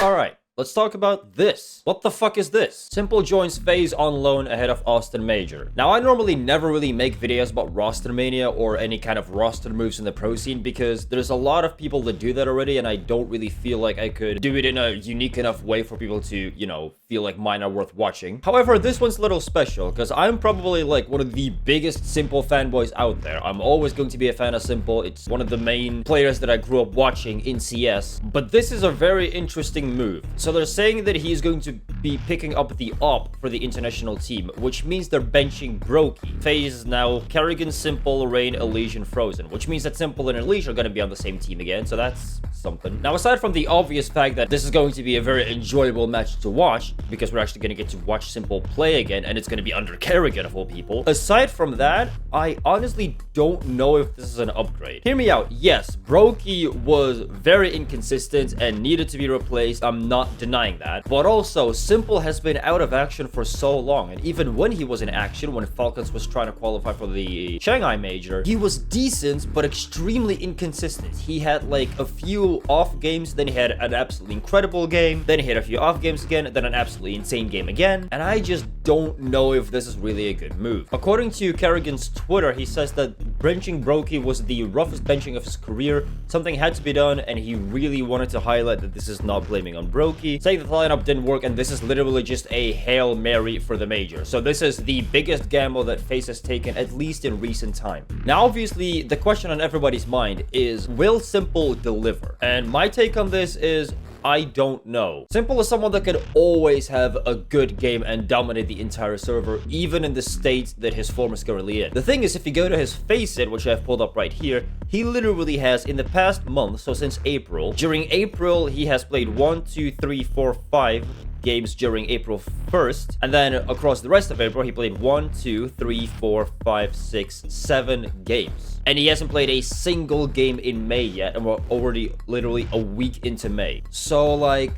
Alright, let's talk about this. What the fuck is this? s1mple joins FaZe on loan ahead of Austin Major. Now, I normally never really make videos about roster mania or any kind of roster moves in the pro scene because there's a lot of people that do that already, and I don't really feel like I could do it in a unique enough way for people to, you know, feel like mine are worth watching. However, this one's a little special because I'm probably like one of the biggest s1mple fanboys out there. I'm always going to be a fan of s1mple. It's one of the main players that I grew up watching in CS. But this is a very interesting move. So they're saying that he's going to be picking up the op for the international team, which means they're benching Brokey. FaZe is now Kerrigan, s1mple, Rain, Elysian, Frozen, which means that s1mple and Elysian are going to be on the same team again, so that's something. Now, aside from the obvious fact that this is going to be a very enjoyable match to watch, because we're actually going to get to watch s1mple play again, and it's going to be under Kerrigan of all people. Aside from that, I honestly don't know if this is an upgrade. Hear me out. Yes, Brokey was very inconsistent and needed to be replaced. I'm not denying that. But also, s1mple has been out of action for so long, and even when he was in action, when Falcons was trying to qualify for the Shanghai Major, he was decent, but extremely inconsistent. He had like a few off games, then he had an absolutely incredible game, then he had a few off games again, then an absolutely insane game again, and I just don't know if this is really a good move. According to Kerrigan's Twitter, he says that benching Brokey was the roughest benching of his career. Something had to be done, and he really wanted to highlight that this is not blaming on Brokey, saying that the lineup didn't work, and this is literally just a Hail Mary for the Major. So this is the biggest gamble that FaZe has taken, at least in recent time. Now, obviously, the question on everybody's mind is, will s1mple deliver? And my take on this is, I don't know. s1mple is someone that could always have a good game and dominate the entire server, even in the state that his form is currently in. The thing is, if you go to his FaceIt, which I've pulled up right here, he literally has, in the past month, so since April, during April, he has played 1, 2, 3, 4, 5 games during April 1st, and then across the rest of April, he played 1, 2, 3, 4, 5, 6, 7 games. And he hasn't played a single game in May yet, and we're already literally a week into May. So, like,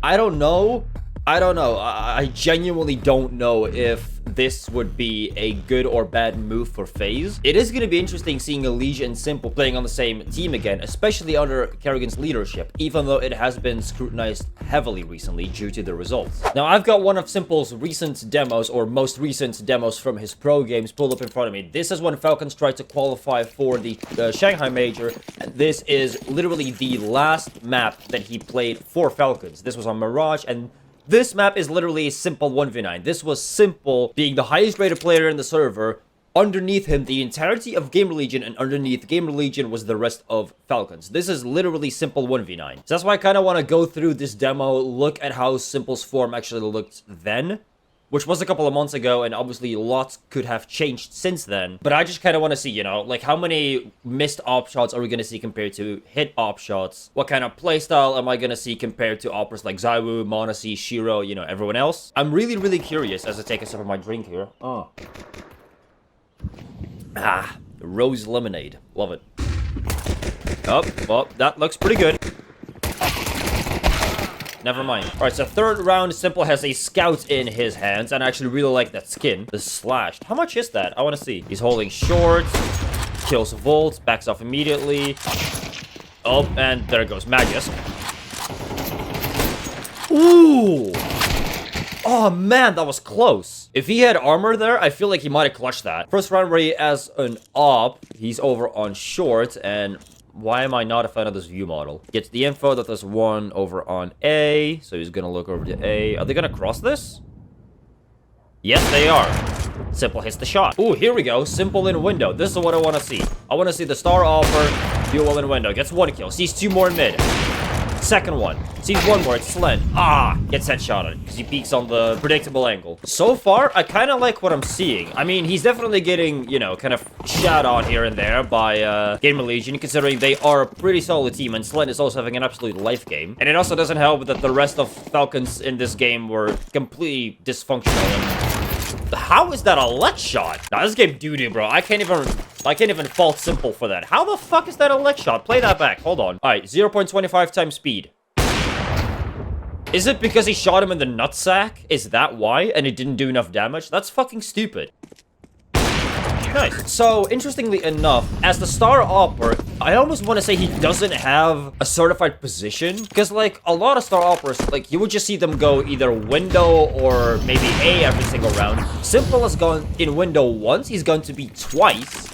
I don't know. I genuinely don't know if this would be a good or bad move for FaZe. It is going to be interesting seeing Elysian and s1mple playing on the same team again, especially under Kerrigan's leadership, even though it has been scrutinized heavily recently due to the results. Now, I've got one of s1mple's recent demos, or most recent demos from his pro games, pulled up in front of me. This is when Falcons tried to qualify for the Shanghai Major, and this is literally the last map that he played for Falcons. This was on Mirage, and this map is literally a s1mple 1v9. This was s1mple being the highest rated player in the server. Underneath him, the entirety of Gamer Legion, and underneath Gamer Legion was the rest of Falcons. This is literally s1mple 1v9. So that's why I kind of want to go through this demo, look at how s1mple's form actually looked then, which was a couple of months ago, and obviously lots could have changed since then. But I just kind of want to see, you know, like how many missed op shots are we going to see compared to hit op shots? What kind of playstyle am I going to see compared to operas like Zywoo, Monacy, Shiro, you know, everyone else? I'm really, really curious as I take a sip of my drink here. Rose lemonade. Love it. Oh, well, that looks pretty good. Never mind. Alright, so third round, s1mple has a scout in his hands, and I actually really like that skin. The slashed. How much is that? I want to see. He's holding short, kills Volt, backs off immediately. Oh, and there goes Magus. Ooh! Oh man, that was close. If he had armor there, I feel like he might have clutched that. First round where he has an op, he's over on short, and why am I not a fan of this view model? Gets the info that there's one over on A, so he's gonna look over to A. Are they gonna cross this? Yes, they are. s1mple hits the shot. Ooh, here we go. s1mple in window. This is what I want to see. I want to see the star offer, duel in window. Gets one kill. Sees two more in mid. Second one. Sees one more. It's Slen. Gets headshotted because he peeks on the predictable angle. So far, I kind of like what I'm seeing. I mean, he's definitely getting, you know, kind of shot on here and there by Gamer Legion, considering they are a pretty solid team, and Slen is also having an absolute life game. And it also doesn't help that the rest of Falcons in this game were completely dysfunctional. And how is that a leg shot? Nah, this game doo-doo, bro. I can't even fault s1mple for that. How the fuck is that a leg shot? Play that back. Hold on. All right, 0.25 times speed. Is it because he shot him in the nutsack? Is that why? And it didn't do enough damage? That's fucking stupid. Nice. So, interestingly enough, as the star opper, I almost want to say he doesn't have a certified position. Because, like, a lot of star operas, like, you would just see them go either window or maybe A every single round. s1mple has gone in window once. He's going to be twice.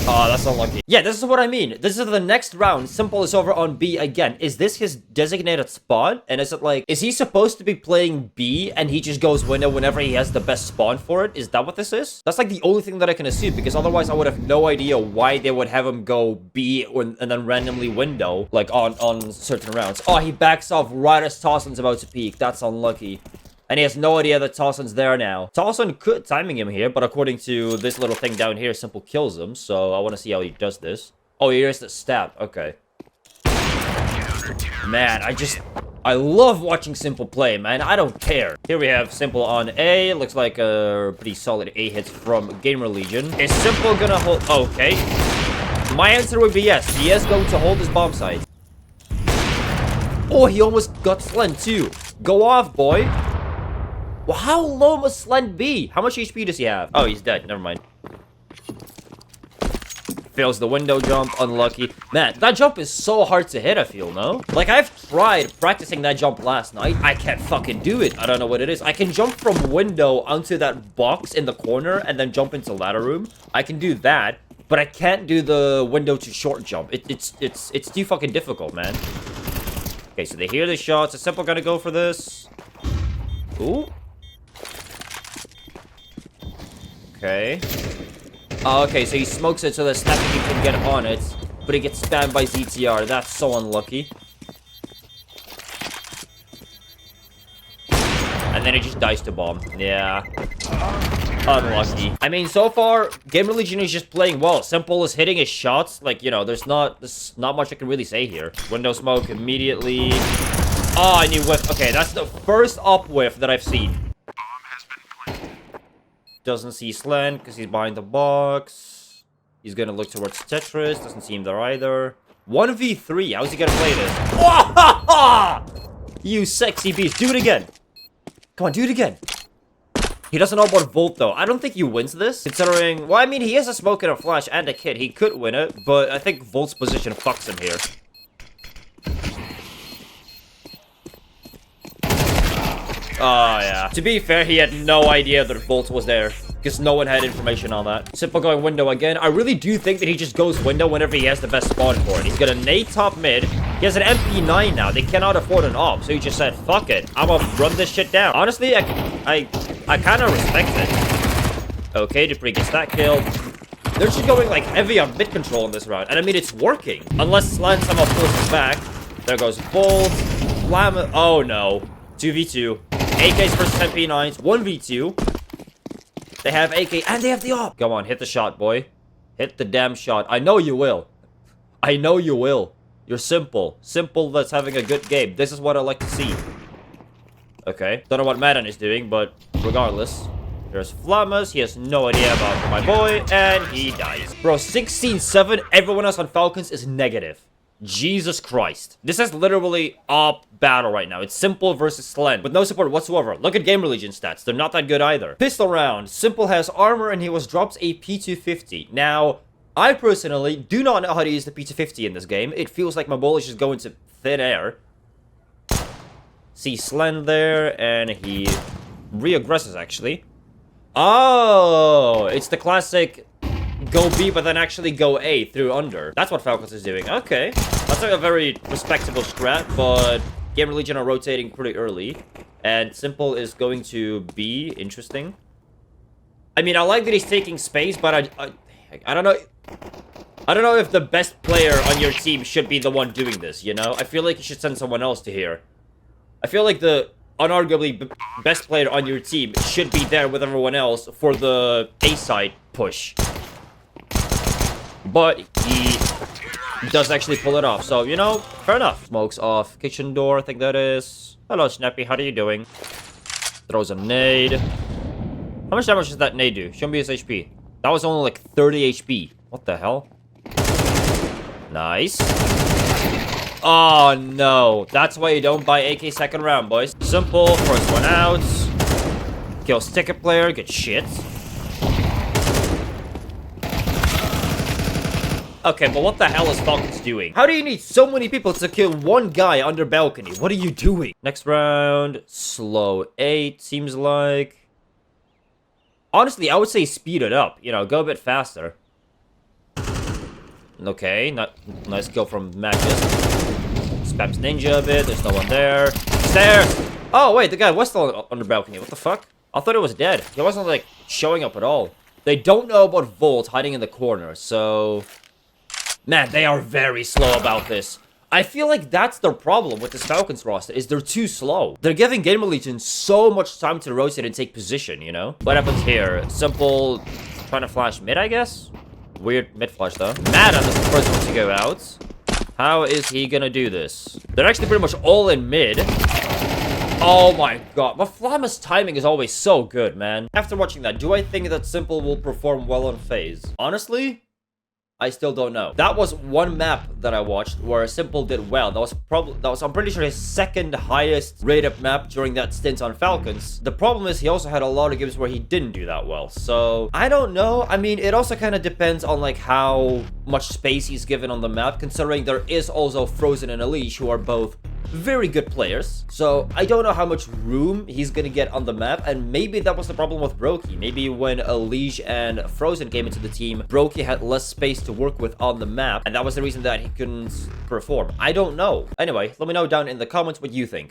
Oh, that's unlucky. Yeah, this is what I mean. This is the next round. s1mple is over on B again. Is this his designated spawn? And is it like, is he supposed to be playing B and he just goes window whenever he has the best spawn for it? Is that what this is? That's like the only thing that I can assume, because otherwise I would have no idea why they would have him go B and then randomly window, like on certain rounds. Oh, he backs off right as Tossen's about to peek. That's unlucky. And he has no idea that Tossen's there now. Tossen could timing him here, but according to this little thing down here, s1mple kills him. So I want to see how he does this. Oh, here's the stab. Okay. Man, I love watching s1mple play, man. I don't care. Here we have s1mple on A. Looks like a pretty solid A hits from Gamer Legion. Is s1mple gonna hold? Okay. My answer would be yes. He is going to hold his bomb site. Oh, he almost got Slend too. Go off, boy. Well, how low must Slend be? How much HP does he have? Oh, he's dead. Never mind. Fails the window jump. Unlucky. Man, that jump is so hard to hit, I feel, no? Like, I've tried practicing that jump last night. I can't fucking do it. I don't know what it is. I can jump from window onto that box in the corner and then jump into ladder room. I can do that, but I can't do the window to short jump. It's too fucking difficult, man. Okay, so they hear the shots. Is s1mple gonna go for this? Ooh. Okay. Oh, okay, so he smokes it so that Snappy can get on it, but he gets spammed by ZTR. That's so unlucky. And then it just dies to bomb. Yeah. Unlucky. I mean, so far, Gamer Legion is just playing well. s1mple is hitting his shots. Like, you know, there's not much I can really say here. Window smoke immediately. Oh, I need whiff. Okay, that's the first up whiff that I've seen. Doesn't see Slend because he's behind the box. He's gonna look towards Tetris. Doesn't see him there either. 1v3. How's he gonna play this? You sexy beast. Do it again. Come on, do it again. He doesn't know about Volt, though. I don't think he wins this, considering... Well, I mean, he has a smoke and a flash and a kit. He could win it, but I think Volt's position fucks him here. Oh, yeah. To be fair, he had no idea that Volt was there, because no one had information on that. s1mple going window again. I really do think that he just goes window whenever he has the best spawn for it. He's gonna nade top mid. He has an MP9 now. They cannot afford an op, so he just said, fuck it. I'm gonna run this shit down. Honestly, I kind of respect it. Okay, Dupree gets that kill. They're just going, like, heavy on mid control in this round. And I mean, it's working. Unless Slend somehow pulls him back. There goes Volt. Flam. Oh, no. 2v2. AKs versus MP9s. 1v2. They have AK and they have the op. Go on, hit the shot, boy. Hit the damn shot. I know you will. I know you will. You're s1mple. s1mple that's having a good game. This is what I like to see. Okay. Don't know what Madden is doing, but regardless. There's Flamas. He has no idea about my boy. And he dies. Bro, 16-7. Everyone else on Falcons is negative. Jesus Christ. This is literally a battle right now. It's s1mple versus Slend with no support whatsoever. Look at Gamer Legion stats. They're not that good either. Pistol round. s1mple has armor and he was dropped a P250. Now, I personally do not know how to use the P250 in this game. It feels like my ball is just going to thin air. See Slend there and he re-aggresses actually. Oh, it's the classic go B, but then actually go A through under. That's what Falcons is doing. Okay. That's like a very respectable strat, but Gamer Legion are rotating pretty early. And s1mple is going to B. Interesting. I mean, I like that he's taking space, but I don't know. I don't know if the best player on your team should be the one doing this, you know? I feel like you should send someone else to here. I feel like the unarguably best player on your team should be there with everyone else for the A side push. But he does actually pull it off. So, you know, fair enough. Smokes off kitchen door, I think that is. Hello, Snappy. How are you doing? Throws a nade. How much damage does that nade do? Show me his HP. That was only like 30 HP. What the hell? Nice. Oh, no. That's why you don't buy AK second round, boys. s1mple. First one out. Kills ticket player. Good shit. Okay, but what the hell is Falcons doing? How do you need so many people to kill one guy under balcony? What are you doing? Next round, slow 8, seems like. Honestly, I would say speed it up. You know, go a bit faster. Okay, nice kill from Magnus. Spams Ninja a bit. There's no one there. Stairs! Oh, wait, the guy was still on the balcony. What the fuck? I thought he was dead. He wasn't, like, showing up at all. They don't know about Volt hiding in the corner, so... Man, they are very slow about this. I feel like that's their problem with this Falcons roster, is they're too slow. They're giving Gamer Legion so much time to rotate and take position, you know? What happens here? s1mple trying to flash mid, I guess? Weird mid flash, though. Madden is the first one to go out. How is he gonna do this? They're actually pretty much all in mid. Oh my god. But Flamma's timing is always so good, man. After watching that, do I think that s1mple will perform well on FaZe? Honestly, I still don't know. That was one map that I watched where s1mple did well. That was I'm pretty sure his second highest rated map during that stint on Falcons. The problem is he also had a lot of games where he didn't do that well. So I don't know. I mean, it also kind of depends on like how much space he's given on the map, considering there is also Frozen and Elise, who are both very good players. So I don't know how much room he's gonna get on the map, and maybe that was the problem with Brokey. Maybe when Elise and Frozen came into the team, Brokey had less space to work with on the map, and that was the reason that he couldn't perform. I don't know. Anyway, let me know down in the comments what you think.